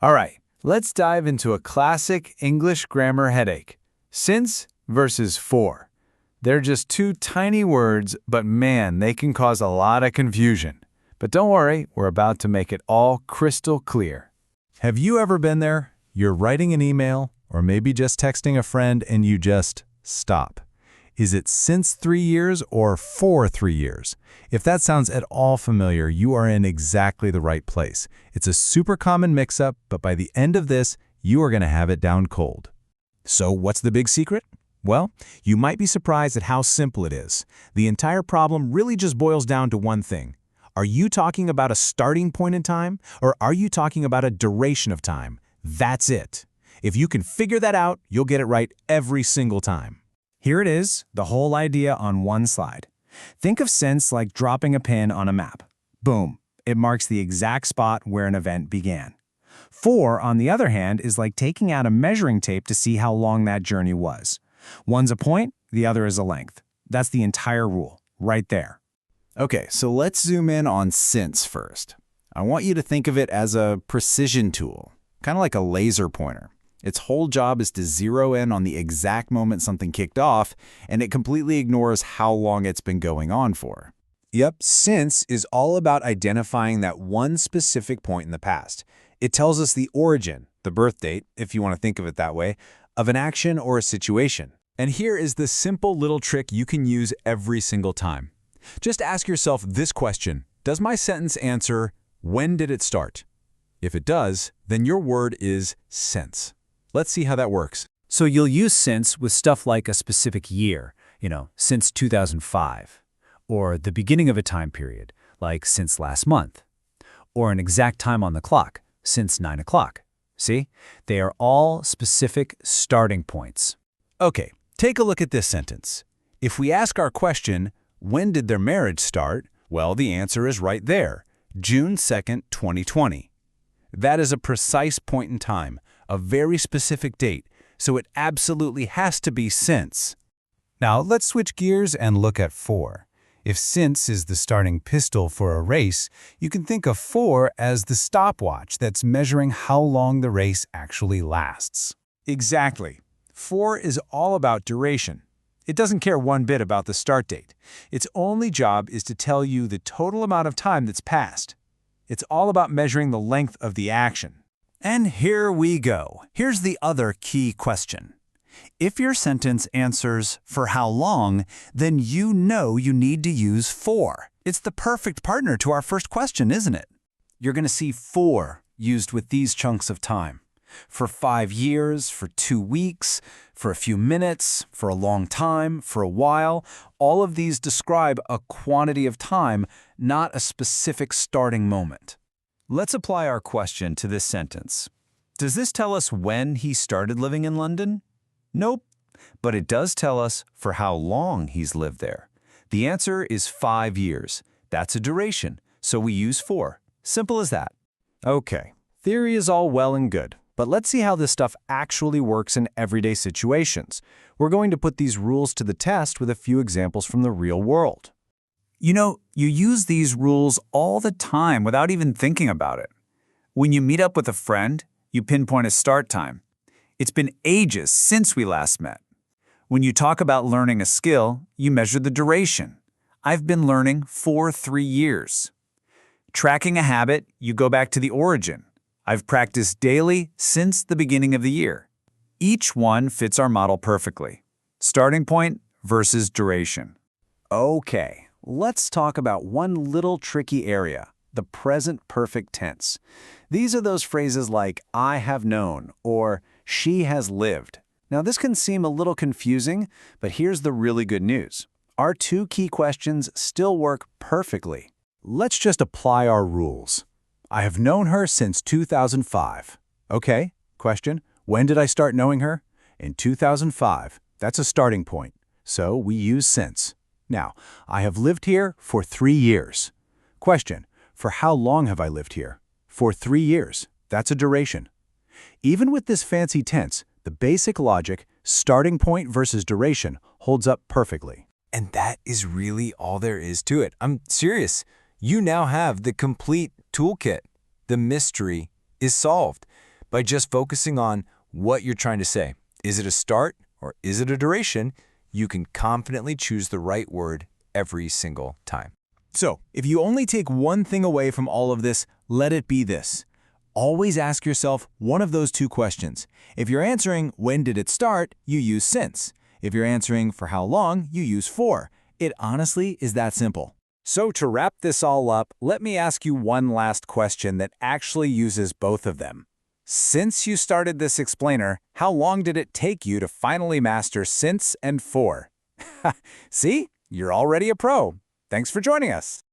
All right, let's dive into a classic English grammar headache. Since versus for. They're just two tiny words, but man, they can cause a lot of confusion. But don't worry, we're about to make it all crystal clear. Have you ever been there? You're writing an email, or maybe just texting a friend, and you just stop. Is it since 3 years or for 3 years? If that sounds at all familiar, you are in exactly the right place. It's a super common mix-up, but by the end of this, you are going to have it down cold. So what's the big secret? Well, you might be surprised at how simple it is. The entire problem really just boils down to one thing. Are you talking about a starting point in time, or are you talking about a duration of time? That's it. If you can figure that out, you'll get it right every single time. Here it is, the whole idea on one slide. Think of since like dropping a pin on a map. Boom, it marks the exact spot where an event began. For, on the other hand, is like taking out a measuring tape to see how long that journey was. One's a point, the other is a length. That's the entire rule, right there. Okay, so let's zoom in on since first. I want you to think of it as a precision tool, kind of like a laser pointer. Its whole job is to zero in on the exact moment something kicked off, and it completely ignores how long it's been going on for. Yep, since is all about identifying that one specific point in the past. It tells us the origin, the birth date, if you want to think of it that way, of an action or a situation. And here is the simple little trick you can use every single time. Just ask yourself this question: does my sentence answer, when did it start? If it does, then your word is since. Let's see how that works. So you'll use since with stuff like a specific year, since 2005, or the beginning of a time period, like since last month, or an exact time on the clock, since 9 o'clock. See? They are all specific starting points. Okay, take a look at this sentence. If we ask our question, when did their marriage start? Well, the answer is right there, June 2nd, 2020. That is a precise point in time, a very specific date, so it absolutely has to be since. Now let's switch gears and look at for. If since is the starting pistol for a race, you can think of for as the stopwatch that's measuring how long the race actually lasts. Exactly. For is all about duration. It doesn't care one bit about the start date. Its only job is to tell you the total amount of time that's passed. It's all about measuring the length of the action. And here we go. Here's the other key question. If your sentence answers for how long, then you know you need to use for. It's the perfect partner to our first question, isn't it? You're going to see for used with these chunks of time. For 5 years, for 2 weeks, for a few minutes, for a long time, for a while. All of these describe a quantity of time, not a specific starting moment. Let's apply our question to this sentence. Does this tell us when he started living in London? Nope, but it does tell us for how long he's lived there. The answer is 5 years. That's a duration, so we use for. Simple as that. Okay, theory is all well and good, but let's see how this stuff actually works in everyday situations. We're going to put these rules to the test with a few examples from the real world. You use these rules all the time without even thinking about it. When you meet up with a friend, you pinpoint a start time. It's been ages since we last met. When you talk about learning a skill, you measure the duration. I've been learning for 3 years. Tracking a habit, you go back to the origin. I've practiced daily since the beginning of the year. Each one fits our model perfectly. Starting point versus duration. Okay, let's talk about one little tricky area, the present perfect tense. These are those phrases like I have known or she has lived. Now this can seem a little confusing, but here's the really good news. Our two key questions still work perfectly. Let's just apply our rules. I have known her since 2005. Okay, question, when did I start knowing her? In 2005. That's a starting point, so we use since. Now, I have lived here for 3 years. Question, for how long have I lived here? For 3 years. That's a duration. Even with this fancy tense, the basic logic, starting point versus duration, holds up perfectly. And that is really all there is to it. I'm serious. You now have the complete toolkit. The mystery is solved. By just focusing on what you're trying to say, is it a start or is it a duration, you can confidently choose the right word every single time. So, if you only take one thing away from all of this, let it be this. Always ask yourself one of those two questions. If you're answering, when did it start, you use since. If you're answering, for how long, you use for. It honestly is that simple. So to wrap this all up, let me ask you one last question that actually uses both of them. Since you started this explainer, how long did it take you to finally master since and for? See? You're already a pro. Thanks for joining us.